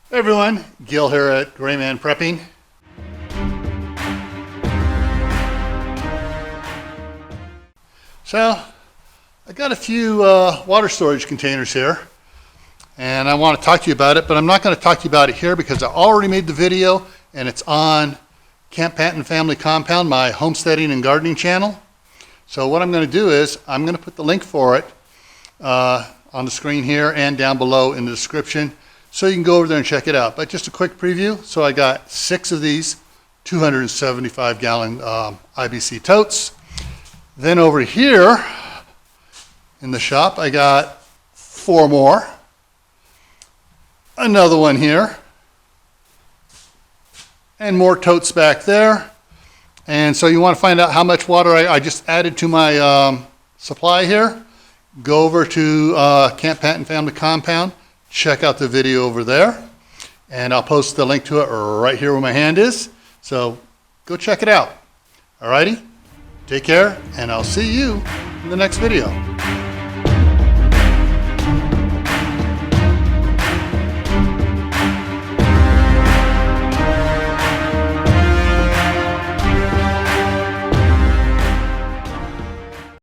Hey everyone, Gil here at Grayman Prepping. So, I got a few water storage containers here, and I want to talk to you about it, but I'm not going to talk to you about it here because I already made the video, and it's on Camp Patton Family Compound, my homesteading and gardening channel. So what I'm going to do is, I'm going to put the link for it on the screen here and down below in the description, so you can go over there and check it out. But just a quick preview. So I got 6 of these 275 gallon IBC totes. Then over here in the shop, I got 4 more. Another one here. And more totes back there. And so you want to find out how much water I just added to my supply here. Go over to Camp Patton Family Compound. Check out the video over there, and I'll post the link to it right here where my hand is. So go check it out. Alrighty, take care, and I'll see you in the next video.